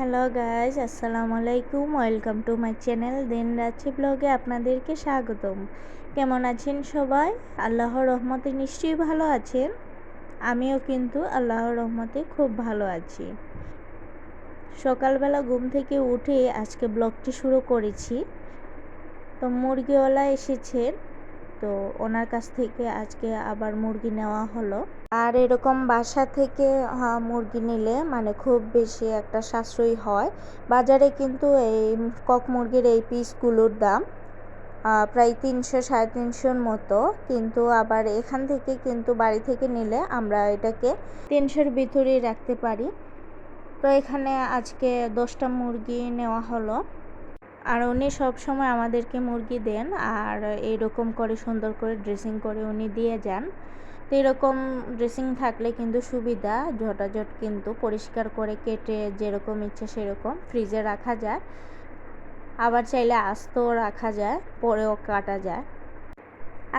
Hello guys, আসসালামু আলাইকুম। Welcome to my channel দিন রাত্রি ব্লগে আপনাদেরকে স্বাগতম। কেমন আছেন সবাই? আল্লাহর রহমতে নিশ্চয়ই ভালো আছেন। আমিও কিন্তু আল্লাহর রহমতে খুব ভালো আছি। সকালবেলা ঘুম থেকে উঠে আজকে ব্লগটি শুরু করেছি। তো মুরগিওয়ালা এসেছেন, তো ওনার কাছ থেকে আজকে আবার মুরগি নেওয়া হলো। আর এরকম বাসা থেকে মুরগি নিলে মানে খুব বেশি একটা সাশ্রয়ী হয়। বাজারে কিন্তু এই কক মুরগির এই পিসগুলোর দাম প্রায় 300-350 মতো, কিন্তু আবার এখান থেকে কিন্তু বাড়ি থেকে নিলে আমরা এটাকে 300-র ভিতরেই রাখতে পারি। তো এখানে আজকে 10টা মুরগি নেওয়া হলো। আর উনি সবসময় আমাদেরকে মুরগি দেন, আর এইরকম করে সুন্দর করে ড্রেসিং করে উনি দিয়ে যান। তো এরকম ড্রেসিং থাকলে কিন্তু সুবিধা, ঝটাঝট কিন্তু পরিষ্কার করে কেটে যেরকম ইচ্ছে সেরকম ফ্রিজে রাখা যায়, আবার চাইলে আস্তও রাখা যায়, পরেও কাটা যায়।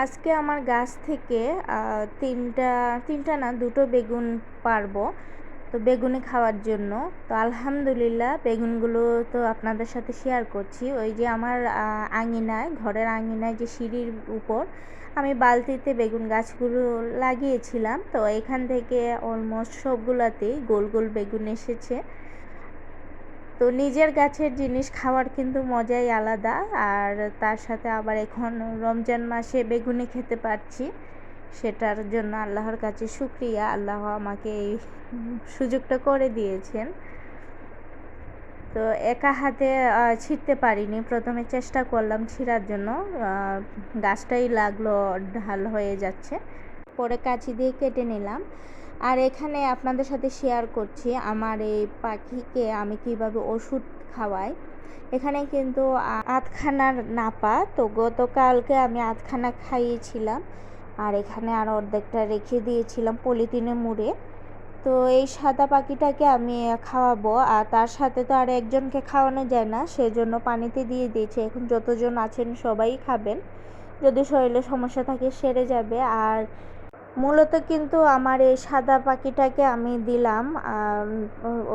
আজকে আমার গাছ থেকে তিনটা না 2টো বেগুন পারবো, তো বেগুনি খাওয়ার জন্য। তো আলহামদুলিল্লাহ বেগুনগুলো তো আপনাদের সাথে শেয়ার করছি। ওই যে আমার আঙিনায়, ঘরের আঙিনায় যে সিঁড়ির উপর আমি বালতিতে বেগুন গাছগুলো লাগিয়েছিলাম, তো এখান থেকে অলমোস্ট সবগুলাতেই গোল গোল বেগুন এসেছে। তো নিজের গাছের জিনিস খাওয়ার কিন্তু মজাই আলাদা। আর তার সাথে আবার এখন রমজান মাসে বেগুনি খেতে পারছি, সেটার জন্য আল্লাহর কাছে শুকরিয়া। আল্লাহ আমাকে এই সুযোগটা করে দিয়েছেন। তো একা হাতে ছিঁড়তে পারিনি, প্রথমে চেষ্টা করলাম ছিঁড়ার জন্য, গাছটাই লাগলো ঢাল হয়ে যাচ্ছে, পরে কাঁচি দিয়ে কেটে নিলাম। আর এখানে আপনাদের সাথে শেয়ার করছি আমার এই পাখিকে আমি কিভাবে ওষুধ খাওয়াই। এখানে কিন্তু আধখানার নাপা, তো গতকালকে আমি আধখানা খাইয়েছিলাম, আর এখানে আর অর্ধেকটা রেখে দিয়েছিলাম পলিথিনে মুড়ে। তো এই সাদা পাখিটাকে আমি খাওয়াবো, আর তার সাথে তো আর একজনকে খাওয়ানো যায় না, সেজন্য পানিতে দিয়ে দিয়েছি। এখন যতজন আছেন সবাই খাবেন, যদি শরীরে সমস্যা থাকে সেরে যাবে। আর মূলত কিন্তু আমার এই সাদা পাখিটাকে আমি দিলাম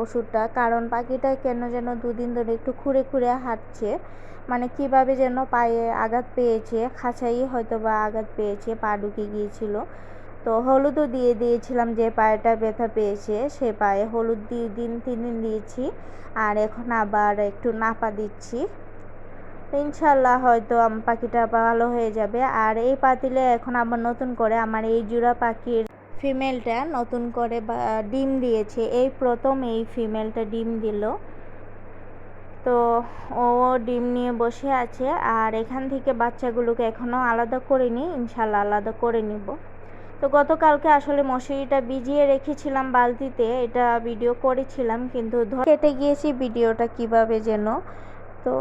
ওষুধটা, কারণ পাখিটা কেন যেন 2 দিন ধরে একটু খুঁড়ে খুঁড়ে হাঁটছে, মানে কিভাবে যেন পায়ে আঘাত পেয়েছে, খাঁচাই হয়তো বা আঘাত পেয়েছে, পা ঢুকে গিয়েছিল। তো হলুদও দিয়ে দিয়েছিলাম, যে পায়েটা ব্যথা পেয়েছে সে পায়ে হলুদ 3 দিন দিয়েছি, আর এখন আবার একটু নাপা দিচ্ছি। ইনশাল্লাহ হয়তো পাখিটা ভালো হয়ে যাবে। আর এই পাতিলে এখন আবার নতুন করে আমার এই জোড়া পাখির ফিমেলটা নতুন করে ডিম দিয়েছে, এই প্রথম এই ফিমেলটা ডিম দিল। তো ও ডিম নিয়ে বসে আছে, আর এখান থেকে বাচ্চাগুলোকে এখনও আলাদা করিনি, ইনশাল্লাহ আলাদা করে নিব। তো গতকালকে আসলে মশারিটা ভিজিয়ে রেখেছিলাম বালতিতে, এটা ভিডিও করেছিলাম, কিন্তু কেটে গিয়েছি ভিডিওটা কিভাবে যেন। তো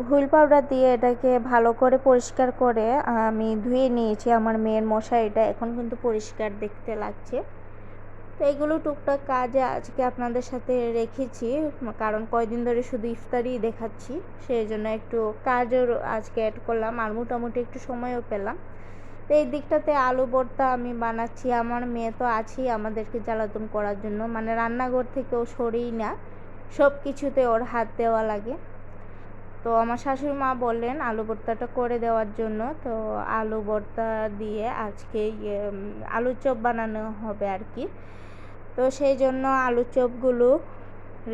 হুইল পাউডার দিয়ে এটাকে ভালো করে পরিষ্কার করে আমি ধুয়ে নিয়েছি আমার মেয়ের মশারিটা, এখন কিন্তু পরিষ্কার দেখতে লাগছে। তো এগুলো টুকটাক কাজ আজকে আপনাদের সাথে রেখেছি, কারণ কয়দিন ধরে শুধু ইফতারি দেখাচ্ছি, সেই জন্য একটু কাজও আজকে অ্যাড করলাম, আর মোটামুটি একটু সময়ও পেলাম। তো এই দিকটাতে আলু ভর্তা আমি বানাচ্ছি। আমার মেয়ে তো আছেই আমাদেরকে জ্বালাতন করার জন্য, মানে রান্নাঘর থেকে ও সরেই না, সব কিছুতে ওর হাত দেওয়া লাগে। তো আমার শাশুড়ি মা বললেন আলু ভর্তাটা করে দেওয়ার জন্য। তো আলু ভর্তা দিয়ে আজকে আলুর চপ বানানো হবে আর কি। তো সেই জন্য আলুর চপগুলো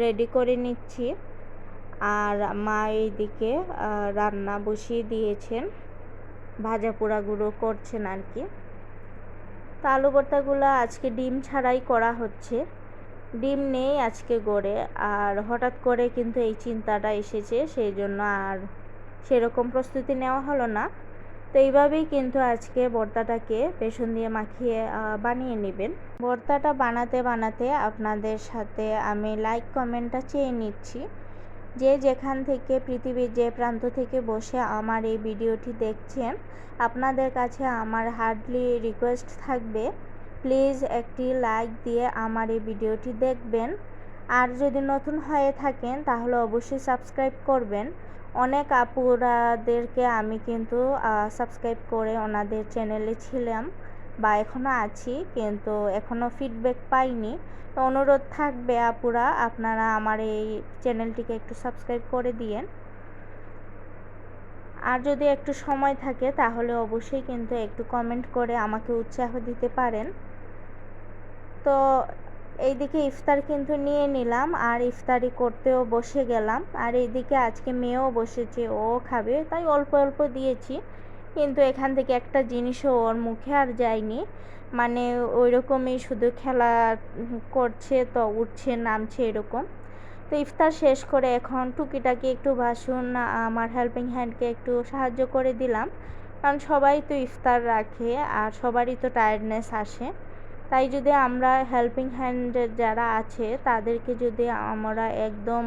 রেডি করে নিচ্ছি, আর মা এইদিকে রান্না বসিয়ে দিয়েছেন, ভাজা পোড়াগুলো করছেন আর কি। তো আলু ভর্তাগুলো আজকে ডিম ছাড়াই করা হচ্ছে, ডিম নেই আজকে গড়ে, আর হঠাৎ করে কিন্তু এই চিন্তাটা এসেছে, সেই জন্য আর সেরকম প্রস্তুতি নেওয়া হলো না। তো এইভাবেই কিন্তু আজকে ভর্তাটাকে বেসন দিয়ে মাখিয়ে বানিয়ে নেবেন। ভর্তাটা বানাতে বানাতে আপনাদের সাথে আমি লাইক কমেন্টটা চেয়ে নিচ্ছি। যে যেখান থেকে পৃথিবীর যে প্রান্ত থেকে বসে আমার এই ভিডিওটি দেখছেন, আপনাদের কাছে আমার হার্ডলি রিকোয়েস্ট থাকবে, প্লিজ একটি লাইক দিয়ে আমার এই ভিডিওটি দেখবেন। আর যদি নতুন হয়ে থাকেন তাহলে অবশ্যই সাবস্ক্রাইব করবেন। অনেক আপুরাদেরকে আমি কিন্তু সাবস্ক্রাইব করে ওনাদের চ্যানেলে ছিলাম, বা এখনও আছি, কিন্তু এখনও ফিডব্যাক পাইনি। তো অনুরোধ থাকবে আপুরা, আপনারা আমার এই চ্যানেলটিকে একটু সাবস্ক্রাইব করে দিয়েন। আর যদি একটু সময় থাকে তাহলে অবশ্যই কিন্তু একটু কমেন্ট করে আমাকে উৎসাহ দিতে পারেন। তো এইদিকে ইফতার কিন্তু নিয়ে নিলাম আর ইফতারি করতেও বসে গেলাম। আর এইদিকে আজকে মেয়েও বসেছে, ও খাবে, তাই অল্প অল্প দিয়েছি। কিন্তু এখান থেকে একটা জিনিসও ওর মুখে আর যায়নি, মানে ওই রকমই শুধু খেলা করছে, তো উঠছে নামছে এরকম। তো ইফতার শেষ করে এখন টুকিটাকি একটু বাসন আমার হেল্পিং হ্যান্ডকে একটু সাহায্য করে দিলাম, কারণ সবাই তো ইফতার রাখে আর সবারই তো টায়ার্ডনেস আসে। তাই যদি আমরা হেল্পিং হ্যান্ড যারা আছে তাদেরকে যদি আমরা একদম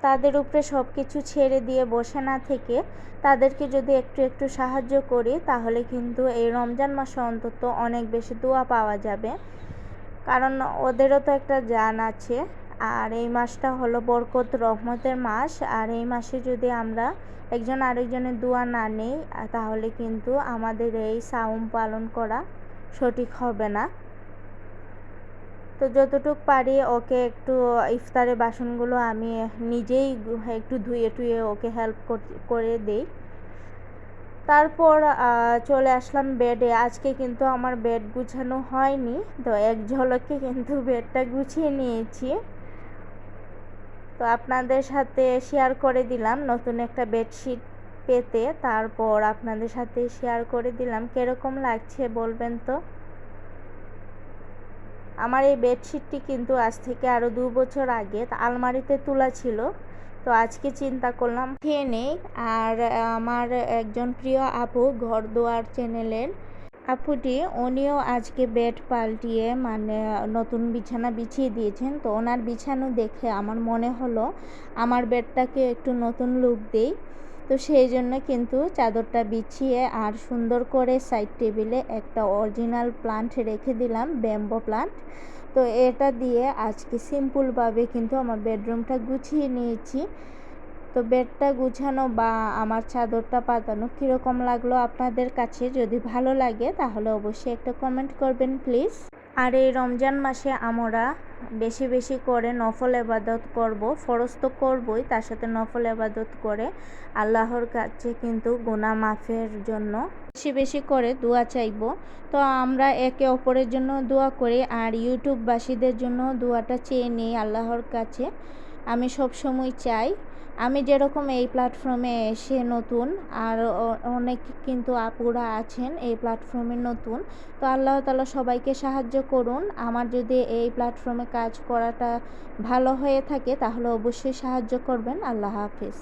তাদের উপরে সব কিছু ছেড়ে দিয়ে বসে না থেকে তাদেরকে যদি একটু একটু সাহায্য করি, তাহলে কিন্তু এই রমজান মাসে অন্তত অনেক বেশি দোয়া পাওয়া যাবে, কারণ ওদেরও তো একটা জান আছে। আর এই মাসটা হলো বরকত রহমতের মাস, আর এই মাসে যদি আমরা একজন আরেকজনের দোয়া না নেই তাহলে কিন্তু আমাদের এই সাওম পালন করা সঠিক হবে না। তো যতটুকু পারি ওকে একটু ইফতারের বাসনগুলো আমি নিজেই একটু ধুয়ে টুয়ে ওকে হেল্প করে দিই। তারপর চলে আসলাম বেডে। আজকে কিন্তু আমার বেড গুছানো হয়নি, তো এক ঝলকে কিন্তু বেডটা গুছিয়ে নিয়েছি। তো আপনাদের সাথে শেয়ার করে দিলাম নতুন একটা বেডশিট পেতে, তারপর আপনাদের সাথে শেয়ার করে দিলাম কীরকম লাগছে বলবেন তো। আমার এই বেডশিটটি কিন্তু আজ থেকে আরও 2 বছর আগে আলমারিতে তোলা ছিল, তো আজকে চিন্তা করলাম খেয়ে নেই। আর আমার একজন প্রিয় আপু ঘরদুয়ার চ্যানেলের আপুটি, উনিও আজকে বেড পাল্টিয়ে মানে নতুন বিছানা বিছিয়ে দিয়েছেন। তো ওনার বিছানো দেখে আমার মনে হলো আমার বেডটাকে একটু নতুন লুক দেই। তো সেই জন্য কিন্তু চাদরটা বিছিয়ে আর সুন্দর করে সাইড টেবিলে একটা অরিজিনাল প্লান্ট রেখে দিলাম, ব্যাম্বো প্লান্ট। তো এটা দিয়ে আজকে সিম্পলভাবে কিন্তু আমার বেডরুমটা গুছিয়ে নিয়েছি। তো বেডটা গুছানো বা আমার চাদরটা পাতানো কীরকম লাগলো আপনাদের কাছে? যদি ভালো লাগে তাহলে অবশ্যই একটা কমেন্ট করবেন প্লিজ। আর এই রমজান মাসে আমরা বেশি বেশি করে নফল ইবাদত করব, ফরজ তো করবই, তার সাথে নফল ইবাদত করে আল্লাহর কাছে কিন্তু গুনাহ মাফের জন্য বেশি বেশি করে দোয়া চাইব। তো আমরা একে অপরের জন্য দোয়া করি, আর ইউটিউববাসীদের জন্য দোয়াটা চেয়ে নিই আল্লাহর কাছে। আমি সব সময় চাই, আমি যেরকম এই প্ল্যাটফর্মে এসে নতুন, আর অনেক কিন্তু আপুরা আছেন এই প্ল্যাটফর্মে নতুন, তো আল্লাহ তাআলা সবাইকে সাহায্য করুন। আমার যদি এই প্ল্যাটফর্মে কাজ করাটা ভালো হয়ে থাকে তাহলে অবশ্যই সাহায্য করবেন। আল্লাহ হাফেজ।